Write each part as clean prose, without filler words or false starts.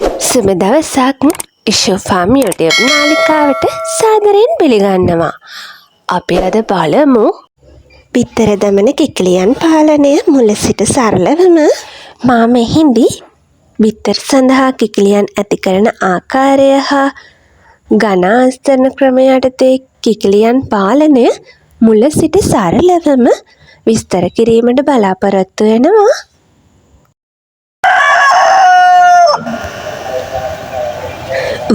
සුබ දවසක් ඉෂෝෆාම් YouTube නාලිකාවට සාදරයෙන් පිළිගන්නවා. අපි අද බලමු බිත්තර දමන කිකිලියන් පාලනය මුල සිට සරලවම. මා මෙහිදී බිත්තර සඳහා කිකිලියන් ඇති කරන ආකාරය හා ඝන ආස්තරණ ක්‍රමය යටතේ කිකිලියන් පාලනය මුල සිට සරලවම විස්තර කිරීමට බලාපොරොත්තු වෙනවා.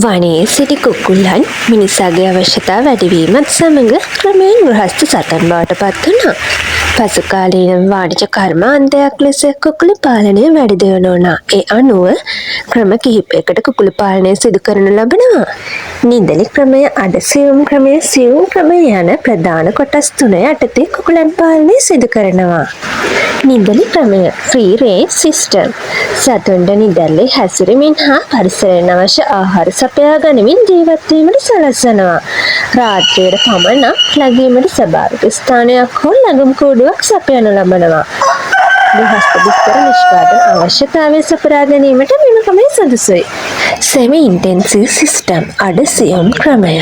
වනයේ සිටි කුකුල්ලන් මිනිසාගේ අවශ්‍යතා වැඩිවීමත් සමඟ ක්‍රමයෙන් ගෘහස්ත සතන් බවට පත් වුණා. පසු කාලීන වාණිජ කර්මාන්තයක් ලෙස කුකුළු පාලනය වැඩි දියුණු වුණා. ඒ අනුව ක්‍රම කිහිපයකට කුකුළු පාලනය සිදු කරනු ලබනවා. නිදලි ක්‍රමය, අඩසියුම් ක්‍රමය, සියුම් ක්‍රමය යන ප්‍රධාන කොටස් තුන යටතේ කුකුලන් පාලනය සිදු කරනවා. නිදලි ක්‍රමය ෆ්‍රී රේන්ජ් සිස්ටම්. සතුන්ට නිදැල්ලේ හැසිරෙමින් හා පරිසරයෙන් අවශ්‍ය ආහාර සපයා ගනිමින් ජීවත් වීමට සලස්වනවා. රාත්‍රියට පමණක් ලැබීමට ස්වභාවික ස්ථානයක් හෝ ලැබුම් කූඩුවක් සපයනු ලබනවා. ගෘහස්ත බිත්තර නිෂ්පාදන අවශ්‍යතාවය සපුරා ගැනීමට මෙම ක්‍රමය සුදුසුයි. සෙමි ඉන්ටෙන්සිව් සිස්ටම් අඩසියුම් ක්‍රමය.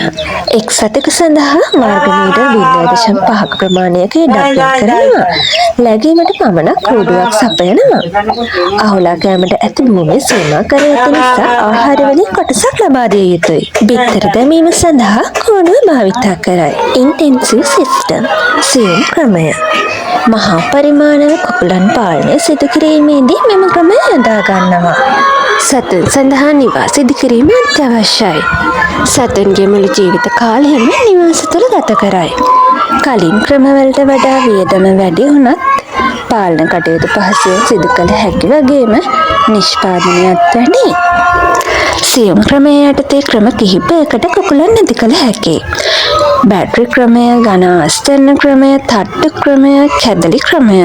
එක් සතෙකු සඳහා වර්ග මීටර් 0.5ක ප්‍රමාණයක ඉඩක් කරනවා. ලැබීමට පමණක් කූඩුවක් සපයනවා. අහුලා කෑමට ඇති භූමිය සීමා කර ඇති නිසා ආහාර වලින් කොටසක් ලබා දිය යුතුයි. බිත්තර දැමීම සඳහා කෝණුව භාවිතා කරයි. ඉන්ටෙන්සිව් සිස්ටම් සියුම් ක්‍රමය. මහා පරිමාණව කුකුලන් පාලනය සිදු කිරීමේදී මෙම ක්‍රමය යොදා ගන්නවා. සතුන් සඳහා නිවාස ඉදිකිරීම අත්‍යවශ්‍යයි. සතුන්ගේ මුළු ජීවිත කාලයම නිවාස තුළ ගත කරයි. කලින් ක්‍රමවලට වඩා වියදම වැඩි වුණත් පාලන කටයුතු පහසුවෙන් සිදු කළ හැකි වගේම නිෂ්පාදනයත් වැඩි. සියුම් ක්‍රමය යටතේ ක්‍රම කිහිපයකට කුකුලන් නැති කළ හැකියි. බැටරි ක්‍රමය, ඝන ආස්තරණ ක්‍රමය, තට්ටු ක්‍රමය, කැදලි ක්‍රමය.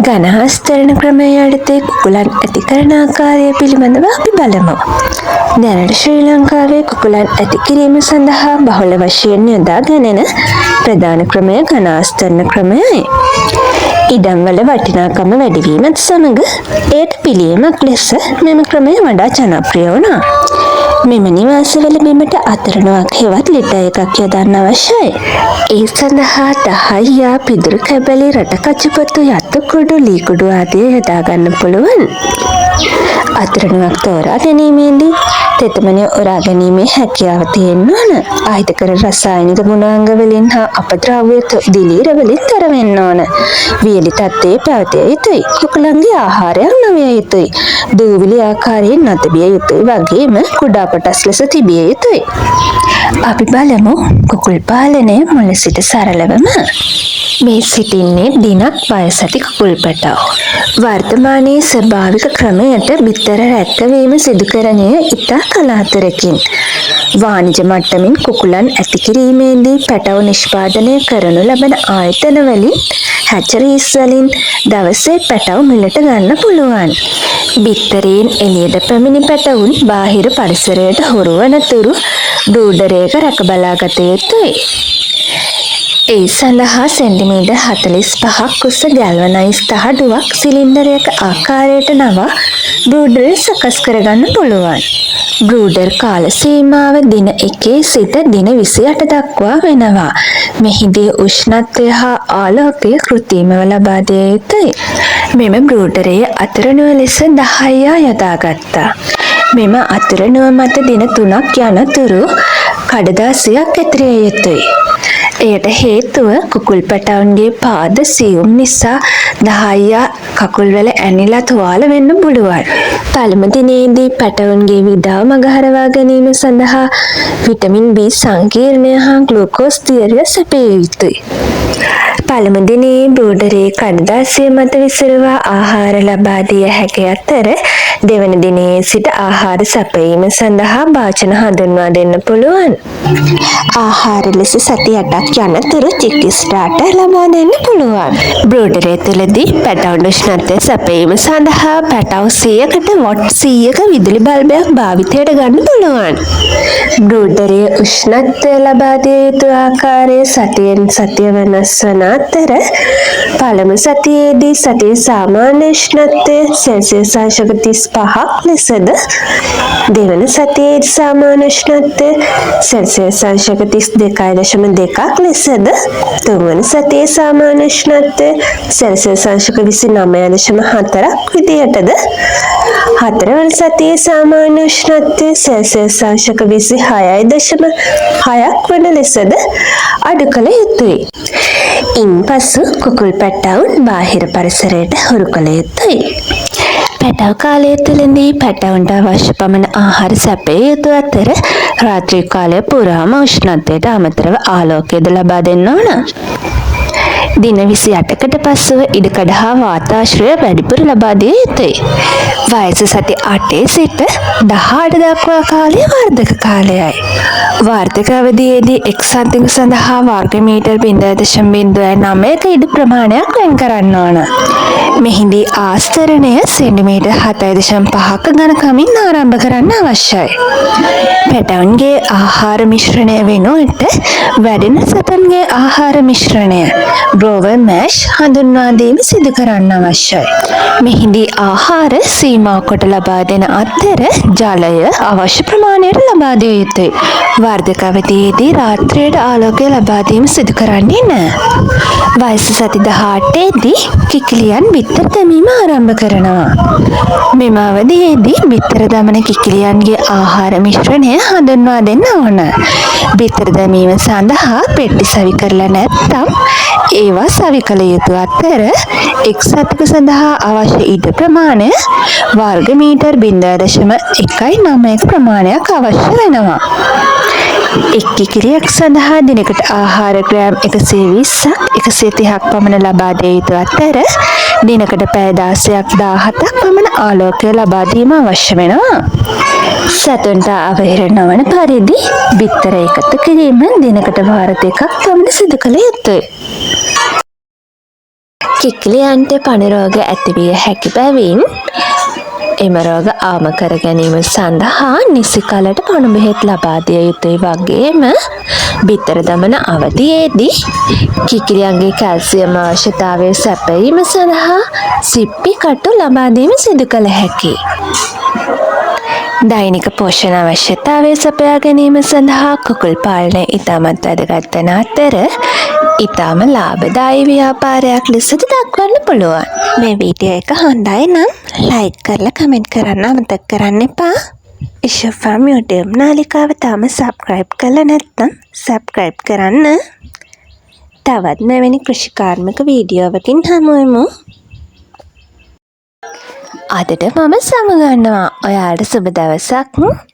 ඝන ආස්තරණ ක්‍රමය යටතේ කුකුලන් ඇති කරන ආකාරය පිළිබඳව අපි බලමු. දැනට ශ්‍රී ලංකාවේ කුකුලන් ඇති කිරීම සඳහා බහුල වශයෙන් යොදා ගැනෙන ප්‍රධාන ක්‍රමය ඝන ආස්තරණ ක්‍රමයයි. ඉඩම්වල වටිනාකම වැඩිවීමත් සමඟ එයට පිළියමක් ලෙස මෙම ක්‍රමය වඩා ජනප්‍රිය වුණා. මෙම නිවාසවල බිමට අතරණුවක් හෙවත් ලිටර් එකක් යොදන්න අවශ්‍යයි. ඒ සඳහා දහයියා, පිදුරු කැබලි, රටකචපොතු, යතුකුඩු, ලීකුඩු ආදිය යොදා ගන්න පුළුවන්. අතරණුවක් තෝරා ගැනීමේදී තෙතමනය උරා ගැනීමේ හැකියාව තියෙන්න ඕන. අහිතකර රසායනික ගුණාංග වලින් හා අපද්‍රව්‍ය දිලීර වලින් තොර වෙන්න ඕන. වියලි තත්ත්වයේ පැවතිය යුතුයි. කුකුලන්ගේ ආහාරයක් නොවිය යුතුයි. දූවිලි ආකාරයෙන් නොතැබිය යුතුයි. වගේම කුඩා කොටස් ලෙස තිබිය යුතුයි. අපි බලමු කුකුල් පාලනය මුල සිට සරලවම. මේ සිටින්නේ දිනක් වයස ඇති කුකුල් පැටව්. වර්තමානයේ ස්වභාවික ක්‍රමයට බිත්තර රැක්කවීම සිදු කරණය ඉතා කලාතුරකින්. වාණිජ මට්ටමින් කුකුලන් ඇති කිරීමේදී පැටව් නිෂ්පාදනය කරනු ලබන ආයතන වලින් හැචරීස් වලින් දවසේ පැටව් මිලට ගන්න පුළුවන්. බිත්තරයෙන් එළියට පැමිණි පැටවුන් බාහිර පරිසරයට හුරු වනතුරු බ්‍රූඩරයක රැක බලා ගත යුතුයි. ඒ සඳහා සෙන්ටිමීටර් 45ක් උස ගැල්වනයිස් තහඩුවක් සිලින්ඩරයක ආකාරයට නවා බ්‍රූඩරය සකස් කරගන්න පුළුවන්. බ්‍රූඩර් කාල සීමාව දින 1 සිට දින 28 දක්වා වෙනවා. මෙහිදී උෂ්ණත්වය හා ආලෝකය කෘත්‍රිමව ලබා දිය යුතුයි. මෙම බ්‍රූඩරයේ අතරණුව ලෙස 10 යොදාගත්තා. මෙම අතරණුව මත දින 3ක් යනතුරු කඩදාසියක් ඇතිරිය යුතුයි. එයට හේතුව කුකුල් පැටවුන්ගේ පාද සියුම් නිසා 10 කකුල්වල ඇනිලා තුවාල වෙන්න පුළුවන්. පළමු දිනේදී පැටවුන්ගේ විඩාව මගහරවා ගැනීම සඳහා විටමින් B සංකීර්ණය හා ග්ලූකෝස් දියරිය සැපිය යුතුයි. පළමු දිනේ බ්‍රූඩරේ කඩදාසිය මත විසිරුවා ආහාර ලබා දිය හැකි අතර දෙවන දිනේ සිට ආහාර සැපයීම සඳහා භාජන හඳුන්වා දෙන්න පුළුවන්. ආහාර ලෙස සති 8ක් යනතුරු චික්කි ස්ටාර්ටර් ලබා දෙන්න පුළුවන්. බ්‍රූඩරේ තුළදී පැටවුන් උෂ්ණත්වය සැපයීම සඳහා පැටව් 100කට වොට් 100ක විදුලි බල්බයක් භාවිතයට ගන්න පුළුවන්. බ්‍රූඩරේ උෂ්ණත්වය ලබා දිය යුතු ආකාරය සතියෙන් සතිය වෙනස් වන අතර පළමු සතියේදී සතියේ සාමාන්‍ය උෂ්ණත්වය සෙල්සියස් අංශක 35ක් ලෙසද දෙවන සතියේදී සාමාන්‍ය උෂ්ණත්වය සෙල්සියස් අංශක 32.2ක් ලෙසද තුන්වන සතියේ සාමාන්‍ය උෂ්ණත්වය සෙල්සියස් අංශක 29.4ක් විදියටද හතරවන සතියේ සාමාන්‍ය උෂ්ණත්වය සෙල්සියස් අංශක 26.6ක් වන ලෙසද අඩු කළ යුතුයි. ඉන්පසු කුකුල් පැටවුන් බාහිර පරිසරයට හුරු කළ යුතුයි. පැටව කාලය තුළදී පැටවුන්ට අවශ්‍ය පමණ ආහාර සැපය යුතු අතර රාත්‍රී කාලය පුරාම උෂ්ණත්වයට අමතරව ආලෝකයද ලබා දෙන්න ඕන. දින 28කට පසුව ඉඩකඩ හා වාතාශ්‍රය වැඩිපුර ලබා දිය යුතුයි. වයස සති 8 සිට 18 දක්වා කාලය වර්ධක කාලයයි. වාර්ධක අවධියේදී එක් සත්තුක සඳහා වර්ග මීටර් 0.09ක ඉඩ ප්‍රමාණයක් වෙන් කරන්න ඕන. මෙහිදී ආස්තරණය සෙන්ටිමීටර් 7.5ක ඝනකමින් ආරම්භ කරන්න අවශ්‍යයි. පැටවුන්ගේ ආහාර මිශ්‍රණය වෙනුවට වැඩෙන සතුන්ගේ ආහාර මිශ්‍රණය ග්‍රෝවර් මෑෂ් හඳුන්වා දීම සිදු කරන්න අවශ්‍යයි. මෙහිදී ආහාර සීමා කොට ලබා දෙන අතර ජලය අවශ්‍ය ප්‍රමාණයට ලබා දිය යුතුයි. වර්ධක අවධියේදී රාත්‍රියට ආලෝකය ලබා දීම සිදු කරන්නේ නැහැ. වයස සති 18දී කිකිලියන් බිත්තර දැමීම ආරම්භ කරනවා. මෙම අවධියේදී බිත්තර දමන කිකිලියන්ගේ ආහාර මිශ්‍රණය හඳුන්වා දෙන්න ඕන. බිත්තර දැමීම සඳහා පෙට්ටි සවි කරලා නැත්නම් ඒවා සවි කළ යුතු අතර එක් සතක සඳහා අවශ්‍ය ඉඩ ප්‍රමාණය වර්ග මීටර් 0.19ක ප්‍රමාණයක් අවශ්‍ය වෙනවා. එක් කිකිලියක් සඳහා දිනකට ආහාර ග්‍රෑම් 120ක් 130ක් පමණ ලබා දිය යුතු අතර දිනකට පැය 16ක් 17ක් පමණ ආලෝකය ලබා දීම අවශ්‍ය වෙනවා. සතුන්ට අවහිර නොවන පරිදි බිත්තර එකතු කිරීම දිනකට වාර 2ක් පමණ සිදු කළ යුතුයි. කිකිලියන්ට පණ රෝග ඇතිවිය හැකි බැවින් එම රෝග අවම කර ගැනීම සඳහා නිසි කලට පණු බෙහෙත් ලබා දිය යුතුයි. වගේම බිත්තර දමන අවධියේදී කිකිලියන්ගේ කැල්සියම් අවශ්‍යතාවය සැපයීම සඳහා සිප්පි කටු ලබා දීම සිදු කළ හැකියි. දෛනික පෝෂණ අවශ්‍යතාවය සපයා ගැනීම සඳහා කුකුල් පාලනය ඉතාමත් වැදගත් වන අතර ඉතාම ලාභදායී ව්‍යාපාරයක් ලෙසද දක්වන්න පුළුවන්. මේ වීඩියෝ එක හොඳයි නම් ලයික් කරලා කමෙන්ට් කරන්න අමතක කරන්න එපා. ඉෂුෆාම් YouTube නාලිකාව තාම සබ්ස්ක්‍රයිබ් කරලා නැත්නම් සබ්ස්ක්‍රයිබ් කරන්න. තවත් මෙවැනි කෘෂිකාර්මික වීඩියෝවකින් හමුවෙමු. අදට මම සමුගන්නවා. ඔයාලට සුබ දවසක්.